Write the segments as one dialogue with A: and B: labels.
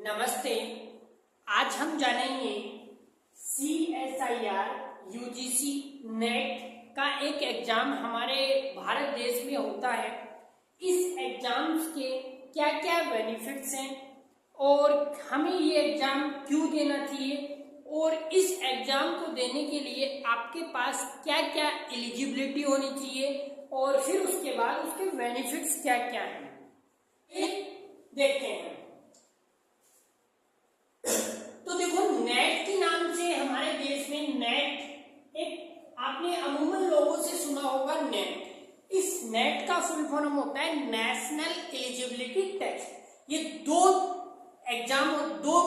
A: नमस्ते। आज हम जानेंगे CSIR UGC नेट का एक एग्जाम हमारे भारत देश में होता है। इस एग्जाम्स के क्या क्या बेनिफिट्स हैं और हमें ये एग्जाम क्यों देना चाहिए और इस एग्जाम को देने के लिए आपके पास क्या क्या एलिजिबिलिटी होनी चाहिए और फिर उसके बाद उसके बेनिफिट्स क्या क्या हैं, ये देखते हैं। तो देखो, नेट के नाम से हमारे देश में नेट एक आपने अमूमन लोगों से सुना होगा नेट। इस नेट का फुल फॉर्म होता है नेशनल एलिजिबिलिटी टेस्ट। ये दो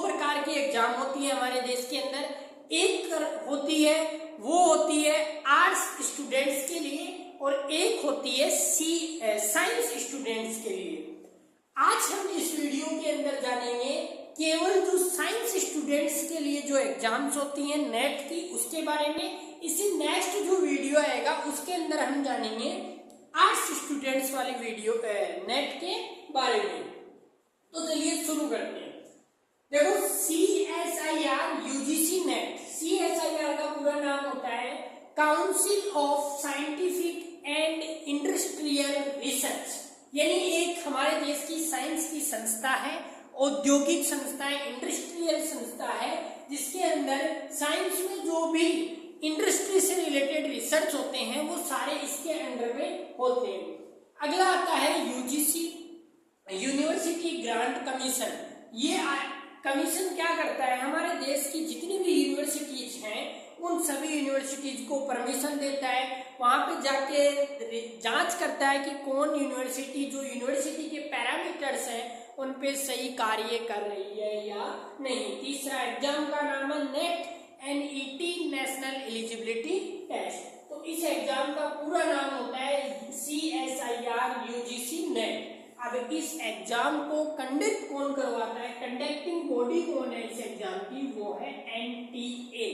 A: प्रकार की एग्जाम होती है हमारे देश के अंदर। एक होती है वो होती है आर्ट्स स्टूडेंट्स के लिए और एक होती है साइंस स्टूडेंट्स के लिए। आज हम इस वीडियो के अंदर जानेंगे केवल जो साइंस स्टूडेंट्स के लिए जो एग्जाम्स होती हैं नेट की, उसके बारे में। इसी नेक्स्ट जो वीडियो आएगा उसके अंदर हम जानेंगे आर्ट्स स्टूडेंट्स वाली वीडियो नेट के बारे में। तो चलिए शुरू करते हैं। देखो, CSIR UGC नेट, CSIR का पूरा नाम होता है council of scientific and industrial research, यानी एक हमारे देश की साइंस की संस्था है, औद्योगिक संस्था है, इंडस्ट्रियल संस्था है, जिसके अंदर साइंस में जो भी इंडस्ट्री से रिलेटेड रिसर्च होते हैं वो सारे इसके अंडर में होते हैं। अगला आता है UGC, यूनिवर्सिटी ग्रांट कमीशन। ये कमीशन क्या करता है, हमारे देश की जितनी भी यूनिवर्सिटीज हैं उन सभी यूनिवर्सिटीज को परमिशन देता है, वहां पे जाके जांच करता है कि कौन यूनिवर्सिटी जो यूनिवर्सिटी के पैरामीटर्स हैं उन पे सही कार्य कर रही है या नहीं। तीसरा एग्जाम का नाम है NET, NET national eligibility test. तो इस एग्जाम का पूरा नाम होता है CSIR UGC नेट। अब इस एग्जाम को कंडक्ट कौन करवाता है, कंडक्टिंग बॉडी कौन है इस एग्जाम की, वो है NTA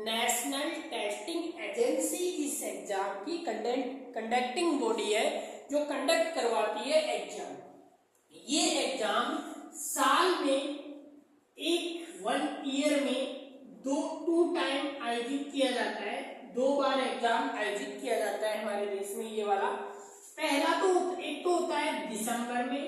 A: नेशनल टेस्टिंग एजेंसी। इस एग्जाम की कंडक्टिंग बॉडी है जो कंडक्ट करवाती है एग्जाम। ये एग्जाम साल में वन ईयर में टू टाइम आयोजित किया जाता है। 2 बार एग्जाम आयोजित किया जाता है हमारे देश में ये वाला। पहला तो एक तो होता है दिसंबर में,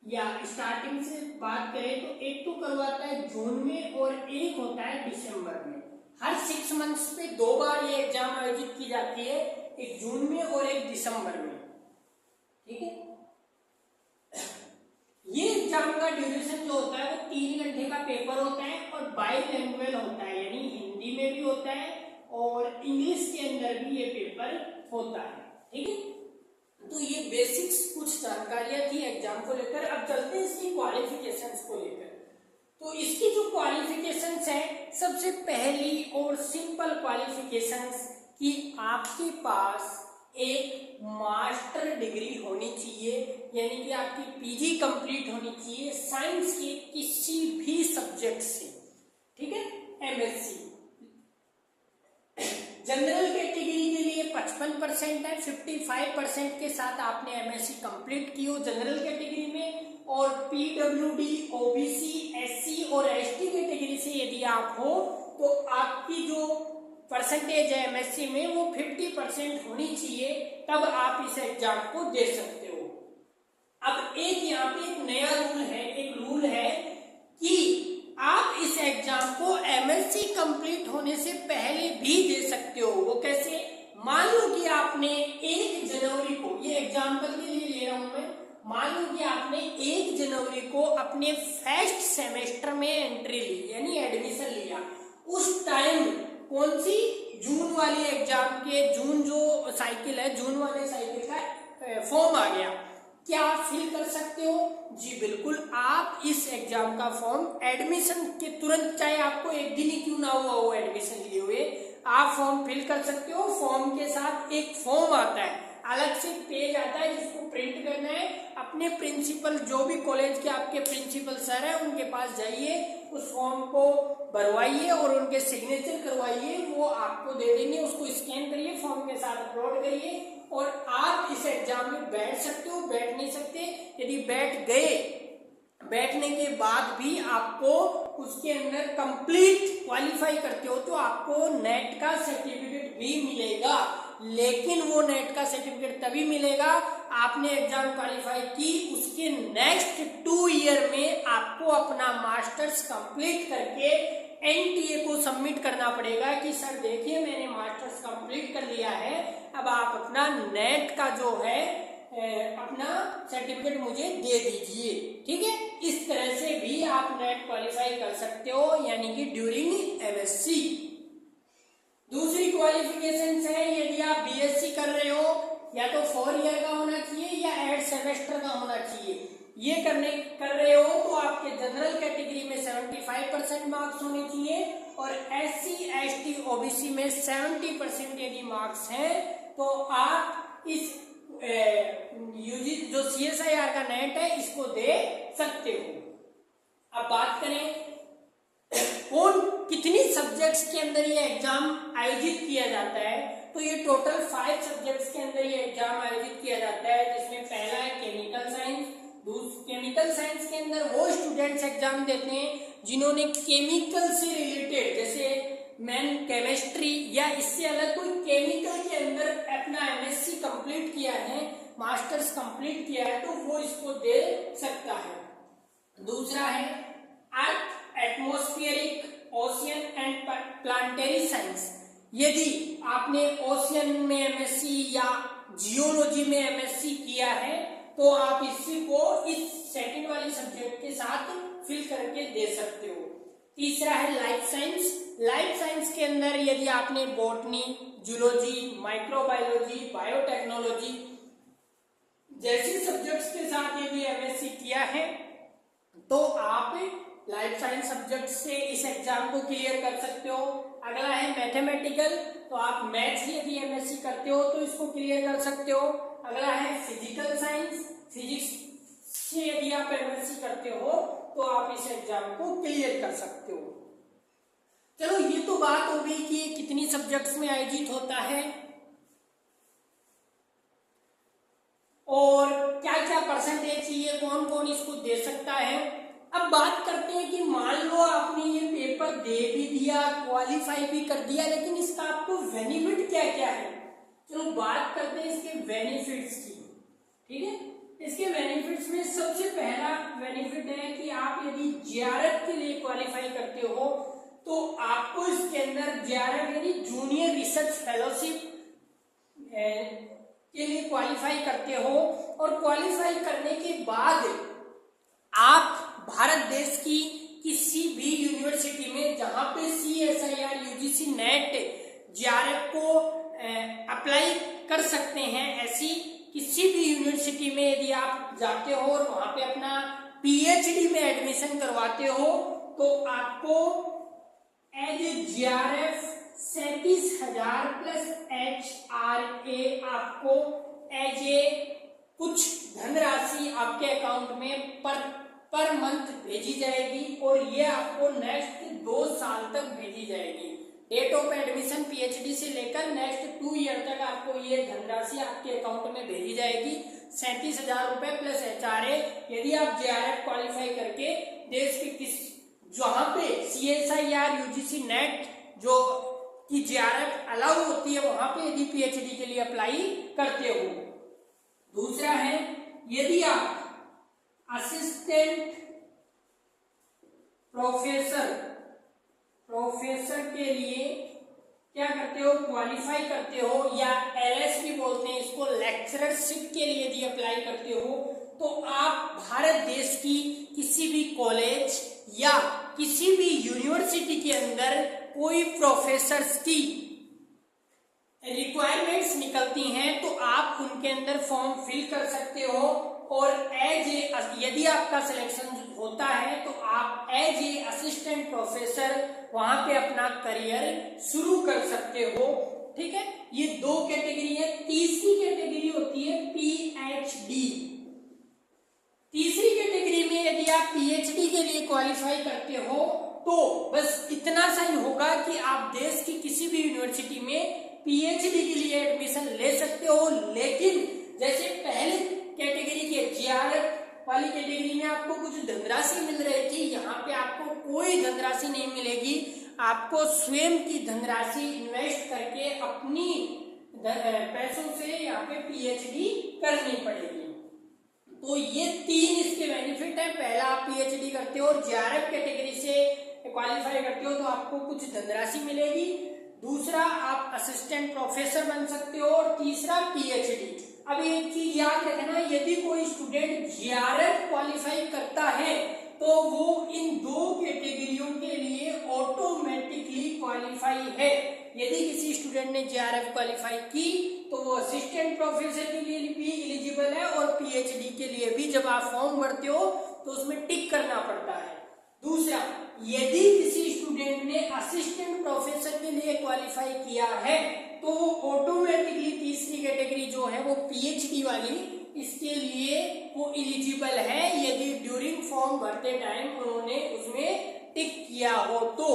A: या स्टार्टिंग से बात करें तो एक तो करवाता है जून में और एक होता है दिसंबर में। हर 6 मंथ्स पे 2 बार ये एग्जाम आयोजित की जाती है, एक जून में और एक दिसंबर में। ठीक है, ये एग्जाम का ड्यूरेशन जो होता है वो 3 घंटे का पेपर होता है और बाइलैंग्वेज होता है, यानी हिंदी में भी होता है और इंग्लिश के अंदर भी ये पेपर होता है। ठीक है, तो ये बेसिक्स कुछ जानकारियां थी एग्जाम को लेकर। अब चलते हैं इसकी क्वालिफिकेशंस को लेकर। तो इसकी जो क्वालिफिकेशंस है, सबसे पहली और सिंपल क्वालिफिकेशंस कि आपके पास एक मास्टर डिग्री होनी चाहिए, यानी कि आपकी PG कंप्लीट होनी चाहिए साइंस के किसी भी सब्जेक्ट से। ठीक है, MSc। जनरल कैटेगरी के लिए 55% है, 55% के साथ आपने MSc कंप्लीट की हो जनरल कैटेगरी में, और PWD, OBC, SC और ST कैटेगरी से यदि आप हो तो आपकी जो परसेंटेज है MSc में वो 50% होनी चाहिए, तब आप इस एग्जाम को दे सकते हो। अब एक यहाँ पे एक नया रूल है कि आप इस एग्जाम को MSc कंप्लीट होने से पहले भी दे सकते हो। वो कैसे? मान लो कि आपने 1 जनवरी को, ये एग्जाम्पल के लिए ले रहा हूं मैं, मान लो कि आपने 1 जनवरी को अपने फर्स्ट सेमेस्टर में एंट्री ली, यानी एडमिशन लिया। उस टाइम कौन सी, जून वाली एग्जाम के जून जो साइकिल है, जून वाले साइकिल का फॉर्म आ गया, क्या आप फिल कर सकते हो? जी बिल्कुल, आप इस एग्जाम का फॉर्म एडमिशन के तुरंत, चाहे आपको 1 दिन ही क्यों ना हुआ हो एडमिशन लिए हुए, आप फॉर्म फिल कर सकते हो। फॉर्म के साथ एक फॉर्म आता है, अलग से पेज आता है जिसको प्रिंट करना है। अपने प्रिंसिपल, जो भी कॉलेज के आपके प्रिंसिपल सर है उनके पास जाइए, उस फॉर्म को भरवाइए और उनके सिग्नेचर करवाइए, वो आपको दे देंगे। उसको स्कैन करिए, फॉर्म के साथ अपलोड करिए और आप इस एग्जाम में बैठ सकते हो। बैठ नहीं सकते, यदि बैठ बैठने के बाद भी आपको उसके अंदर कंप्लीट क्वालिफाई करते हो तो आपको नेट का सर्टिफिकेट भी मिलेगा। लेकिन वो नेट का सर्टिफिकेट तभी मिलेगा आपने एग्जाम क्वालिफाई की, उसके नेक्स्ट 2 ईयर में आपको अपना मास्टर्स कंप्लीट करके एनटीए को सबमिट करना पड़ेगा कि सर देखिए मैंने मास्टर्स कंप्लीट कर लिया है, अब आप अपना नेट का जो है अपना सर्टिफिकेट मुझे दे दीजिए। ठीक है, इस तरह से भी आप नेट क्वालिफाई कर सकते हो, यानी कि ड्यूरिंग एमएससी। दूसरी क्वालिफिकेशन है, यदि आप बीएससी कर रहे हो या तो 4 ईयर का होना चाहिए या 8 सेमेस्टर का होना चाहिए। ये कर रहे हो तो आपके जनरल कैटेगरी में 75% मार्क्स होने चाहिए और एससी एसटी ओबीसी में 70% यदि मार्क्स हैं तो आप इस यूजी जो सीएसआईआर का नेट है इसको दे सकते हो। अब बात करें कौन कितनी सब्जेक्ट्स के अंदर ये एग्जाम आयोजित किया जाता है, तो ये टोटल 5 सब्जेक्ट्स के अंदर ये एग्जाम आयोजित किया जाता है, जिसमें पहला है केमिकल साइंस। केमिकल साइंस के अंदर वो स्टूडेंट्स एग्जाम देते हैं जिन्होंने केमिकल से रिलेटेड, जैसे मैन केमिस्ट्री या इससे अलग कोई केमिकल के अंदर अपना एमएससी कंप्लीट किया है, मास्टर्स कंप्लीट किया है, तो वो इसको दे सकता है। दूसरा है अर्थ एटमॉस्फेरिक ओशियन एंड प्लांटेरी साइंस। यदि आपने ओशियन में एमएससी या जियोलॉजी में एमएससी किया है तो आप इसी को इस सेकंड वाली सब्जेक्ट के साथ फिल करके दे सकते हो। तीसरा है लाइफ साइंस। लाइफ साइंस के अंदर यदि आपने बॉटनी, जूलॉजी, माइक्रोबायोलॉजी, बायोटेक्नोलॉजी जैसे सब्जेक्ट्स के साथ यदि एमएससी किया है तो आप लाइफ साइंस सब्जेक्ट से इस एग्जाम को क्लियर कर सकते हो। अगला है मैथमेटिकल, तो आप मैथ्स यदि एमएससी करते हो तो इसको क्लियर कर सकते हो। अगला है फिजिकल साइंस, फिजिक्स से यदि आप एमएससी करते हो तो आप इस एग्जाम को क्लियर कर सकते हो। चलो ये तो बात हो गई कि कितनी सब्जेक्ट्स में आयोजित होता है और क्या क्या परसेंटेज चाहिए, कौन कौन इसको दे सकता है। अब बात करते हैं कि मान लो आपने ये पेपर दे भी दिया, क्वालिफाई भी कर दिया, लेकिन इसका आपको बेनिफिट क्या क्या है। चलो बात करते हैं इसके बेनिफिट्स की। ठीक है, इसके बेनिफिट्स में सबसे पहला बेनिफिट है कि आप यदि जेआरएफ के लिए क्वालिफाई करते हो तो आपको इसके अंदर जेआरएफ यानी जूनियर रिसर्च फेलोशिप के लिए क्वालिफाई करते हो और क्वालिफाई करने के बाद आप भारत देश की किसी भी यूनिवर्सिटी में जहां पे सीएसआईआर यूजीसी नेट जेआरएफ को अप्लाई कर सकते हैं, ऐसी किसी भी यूनिवर्सिटी में यदि आप जाते हो और वहां पे अपना पीएचडी में एडमिशन करवाते हो तो आपको as a JRF 37,000 plus HRA आपको एज ए कुछ धनराशि आपके अकाउंट में पर मंथ भेजी जाएगी और ये आपको नेक्स्ट 2 साल तक भेजी जाएगी। डेट ऑफ एडमिशन पीएचडी से लेकर नेक्स्ट 2 ईयर तक आपको ये धनराशि आपके अकाउंट में भेजी जाएगी। 37,000 रुपए प्लस HRA यदि आप जेआरएफ क्वालिफाई करके देश के किस जहां पे सीएसआईआर यूजीसी नेट जो की जेआरएफ अलाउ होती है वहां पे यदि पीएचडी के लिए अप्लाई करते हो। दूसरा है यदि आप असिस्टेंट प्रोफेसर के लिए क्या करते हो, क्वालिफाई करते हो या एलएसपी बोलते हैं इसको, लेक्चररशिप के लिए यदि अप्लाई करते हो तो आप भारत देश की किसी भी कॉलेज या किसी भी यूनिवर्सिटी के अंदर कोई प्रोफेसर्स की रिक्वायरमेंट्स निकलती हैं तो आप उनके अंदर फॉर्म फिल कर सकते हो और यदि आपका सिलेक्शन होता है तो आप एज ए असिस्टेंट प्रोफेसर वहां पे अपना करियर शुरू कर सकते हो। ठीक है, ये 2 कैटेगरी है। तीसरी कैटेगरी होती है पीएचडी। तीसरी कैटेगरी में यदि आप पीएचडी के लिए क्वालिफाई करते हो तो बस इतना सा ही होगा कि आप देश की किसी भी यूनिवर्सिटी में पीएचडी के लिए एडमिशन ले सकते हो, लेकिन जैसे पहले कैटेगरी के जेआरएफ वाली कैटेगरी में आपको कुछ धनराशि मिल रही थी, यहाँ पे आपको कोई धनराशि नहीं मिलेगी। आपको स्वयं की धनराशि इन्वेस्ट करके अपनी पैसों से यहाँ पे पीएचडी करनी पड़ेगी। तो ये 3 इसके बेनिफिट है। पहला, आप पीएचडी करते हो और जेआरएफ कैटेगरी से क्वालिफाई करते हो तो आपको कुछ धनराशि मिलेगी। दूसरा, आप असिस्टेंट प्रोफेसर बन सकते हो और तीसरा पीएचडी। अब एक चीज याद रखना, यदि कोई स्टूडेंट जेआरएफ क्वालिफाई करता है तो वो इन 2 कैटेगरियों के लिए ऑटोमेटिकली क्वालिफाई है। यदि किसी स्टूडेंट ने जेआरएफ क्वालिफाई की तो वो असिस्टेंट प्रोफेसर के लिए भी एलिजिबल है और पीएचडी के लिए भी। जब आप फॉर्म भरते हो तो उसमें टिक करना पड़ता है। दूसरा, यदि किसी स्टूडेंट ने असिस्टेंट प्रोफेसर के लिए क्वालिफाई किया है तो वो ऑटोमेटिकली तीसरी कैटेगरी जो है वो पीएचडी वाली, इसके लिए वो एलिजिबल है यदि ड्यूरिंग फॉर्म भरते टाइम उन्होंने उसमें टिक किया हो। तो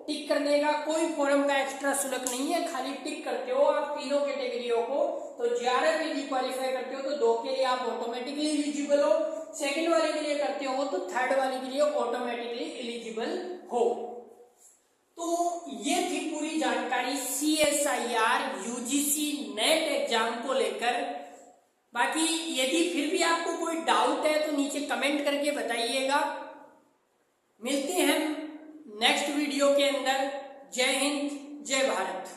A: टिक करने का कोई फॉर्म का एक्स्ट्रा शुल्क नहीं है, खाली टिक करते हो आप तीनों कैटेगरियों को। तो जेआरएफ यदि क्वालिफाई करते हो तो 2 के लिए आप ऑटोमेटिकली एलिजिबल हो, सेकंड वाले के लिए करते हो तो थर्ड वाले के लिए ऑटोमेटिकली एलिजिबल हो। तो ये थी पूरी जानकारी CSIR UGC नेट एग्जाम को लेकर। बाकी यदि फिर भी आपको कोई डाउट है तो नीचे कमेंट करके बताइएगा। मिलते हैं नेक्स्ट वीडियो के अंदर। जय हिंद, जय भारत।